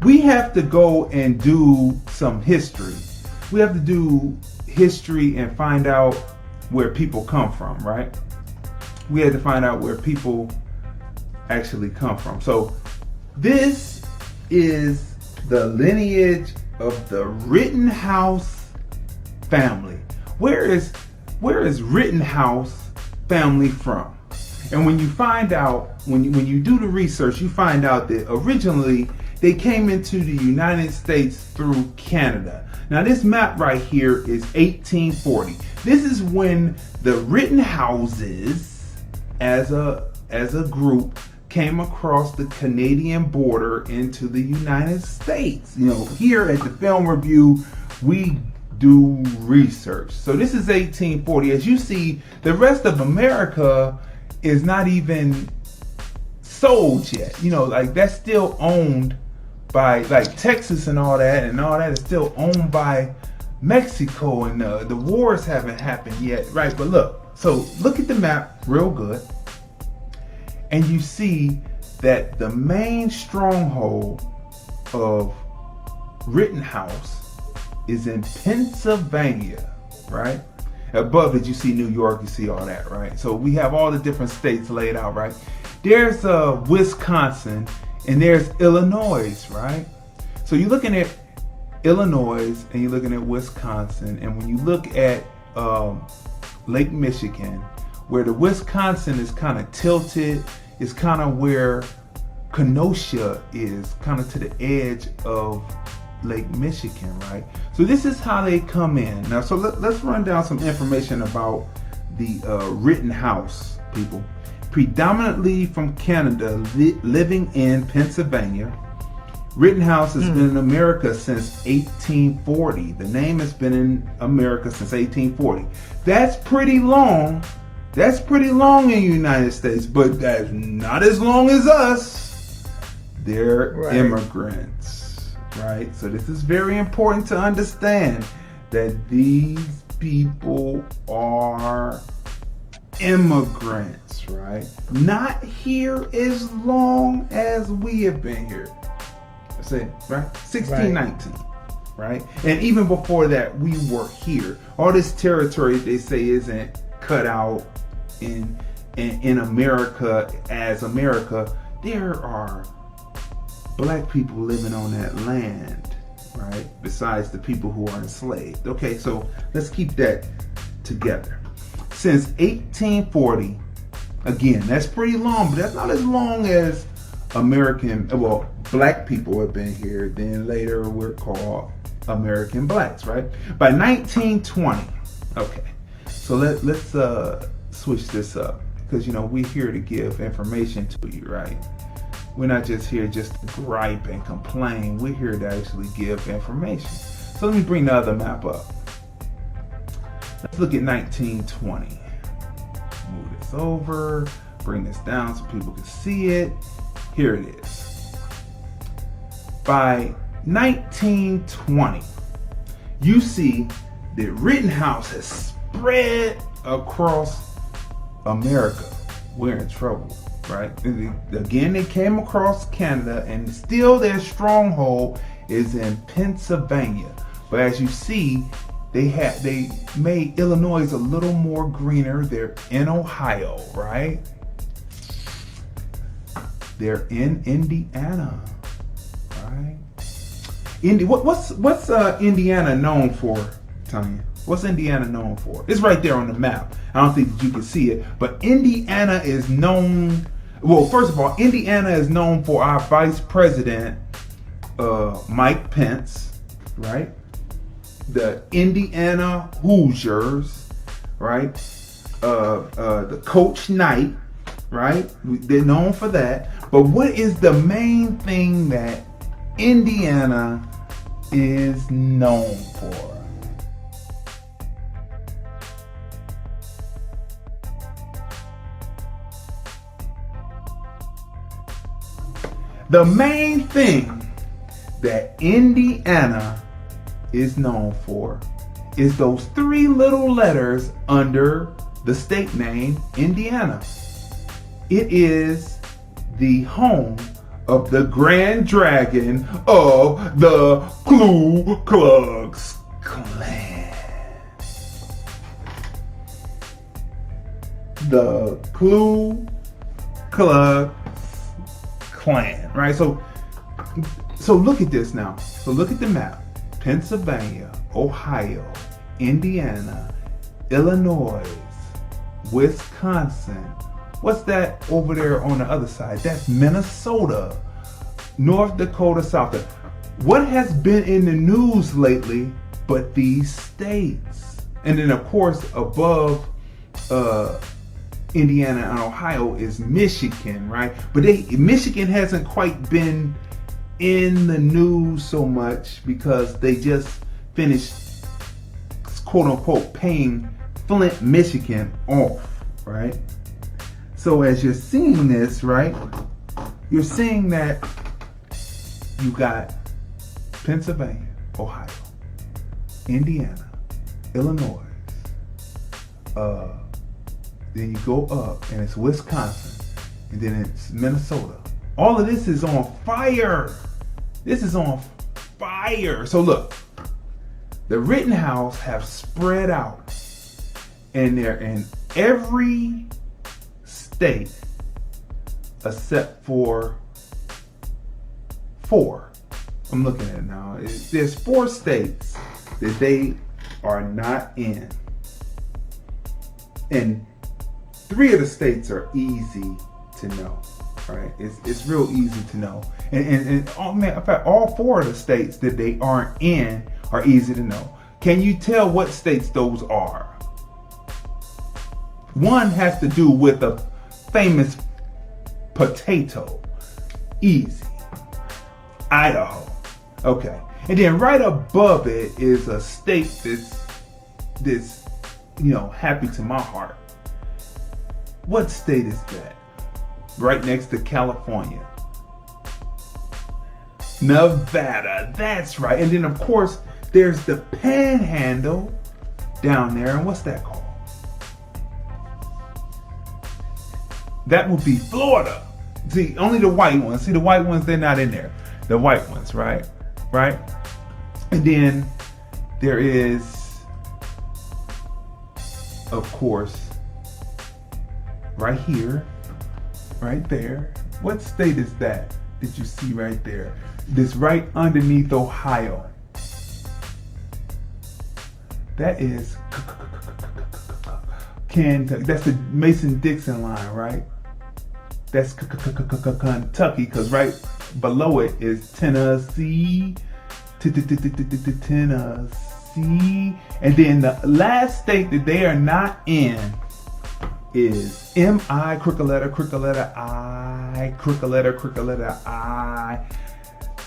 we have to go and do some history. We have to do history and find out where people come from, right? We had to find out where people actually come from. So this is the lineage of the Rittenhouse family. Where is Rittenhouse family from? And when you find out, when you do the research, you find out that originally they came into the United States through Canada. Now this map right here is 1840. This is when the Rittenhouses as a group came across the Canadian border into the United States. You know, here at the Film Review, we do research. So this is 1840. As you see, the rest of America is not even sold yet. You know, like that's still owned by, like, Texas and all that is still owned by Mexico, and the wars haven't happened yet, right? But look at the map real good, and you see that the main stronghold of Rittenhouse is in Pennsylvania, right? Above it, you see New York, you see all that, right? So we have all the different states laid out, right? There's Wisconsin and there's Illinois, right? So you're looking at Illinois and you're looking at Wisconsin, and when you look at Lake Michigan, where the Wisconsin is kind of tilted, is kind of where Kenosha is, kind of to the edge of Lake Michigan, right? So this is how they come in. Now, so let's run down some information about the Rittenhouse people. Predominantly from Canada, living in Pennsylvania. Rittenhouse has been in America since 1840. The name has been in America since 1840. That's pretty long. That's pretty long in the United States, but that's not as long as us. They're immigrants, right? So this is very important to understand that these people are immigrants, right? Not here as long as we have been here. That's it, right? 1619, right? And even before that, we were here. All this territory they say isn't cut out in America as America. There are black people living on that land, right? Besides the people who are enslaved. Okay, so let's keep that together. Since 1840, again, that's pretty long, but that's not as long as black people have been here. Then later we're called American blacks, right? By 1920, okay, so let's switch this up, because, you know, we're here to give information to you, right? We're not just here just to gripe and complain. We're here to actually give information. So let me bring the other map up. Let's look at 1920. Move this over, bring this down so people can see it. Here it is. By 1920, you see that Rittenhouse has spread across America. We're in trouble, right? Again, they came across Canada, and still their stronghold is in Pennsylvania. But as you see, they made Illinois a little more greener. They're in Ohio, right? They're in Indiana, right? What's Indiana known for, Tonya? What's Indiana known for? It's right there on the map. I don't think that you can see it, but Indiana is known. Well, first of all, Indiana is known for our Vice President, Mike Pence, right? The Indiana Hoosiers, right? The Coach Knight, right? They're known for that. But what is the main thing that Indiana is known for? The main thing that Indiana is known for is those three little letters under the state name, Indiana. It is the home of the Grand Dragon of the Ku Klux Klan. The Ku Klux Klan, right? So look at this now. So look at the map. Pennsylvania, Ohio, Indiana, Illinois, Wisconsin. What's that over there on the other side? That's Minnesota, North Dakota, South Dakota. What has been in the news lately but these states? And then of course above Indiana and Ohio is Michigan, right? But Michigan hasn't quite been in the news so much because they just finished, quote unquote, paying Flint, Michigan off, right? So as you're seeing this, right, you're seeing that you got Pennsylvania, Ohio, Indiana, Illinois, then you go up and it's Wisconsin, and then it's Minnesota. All of this is on fire. This is on fire. So look, the Rittenhouse have spread out, and they're in every state except for 4. I'm looking at it now. There's 4 states that they are not in. And 3 of the states are easy to know, right? It's real easy to know. And oh man, in fact, all 4 of the states that they aren't in are easy to know. Can you tell what states those are? One has to do with a famous potato. Easy. Idaho. Okay. And then right above it is a state that's happy to my heart. What state is that? Right next to California. Nevada. That's right. And then of course there's the Panhandle down there. And what's that called? That would be Florida. See, only the white ones. See, the white ones, they're not in there. The white ones, right? Right? And then there is, of course, right here, right there. What state is that you see right there? This right underneath Ohio. That is Kentucky. That's the Mason-Dixon line, right? That's Kentucky, because right below it is Tennessee. Tennessee. And then the last state that they are not in is M-I, crooked letter I, crooked letter I,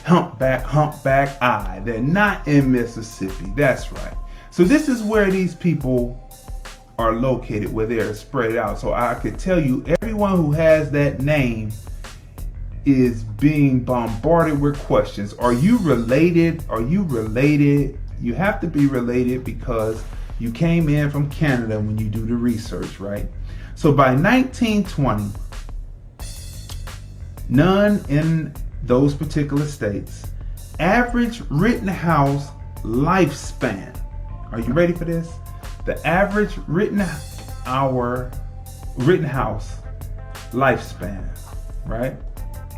humpback I. They're not in Mississippi. That's right. So this is where these people are located, where they're spread out. So I could tell you, everyone who has that name is being bombarded with questions. Are you related? Are you related? You have to be related because you came in from Canada when you do the research, right? So by 1920, none in those particular states, average Rittenhouse lifespan. Are you ready for this? The average Rittenhouse lifespan, right?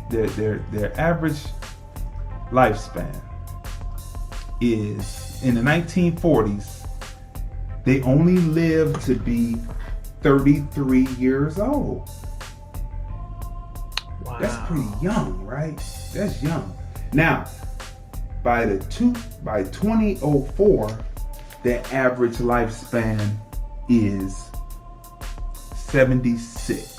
Their average lifespan is, in the 1940s, they only lived to be 33 years old. Wow. That's pretty young, right? That's young. Now, by 2004, their average lifespan is 76.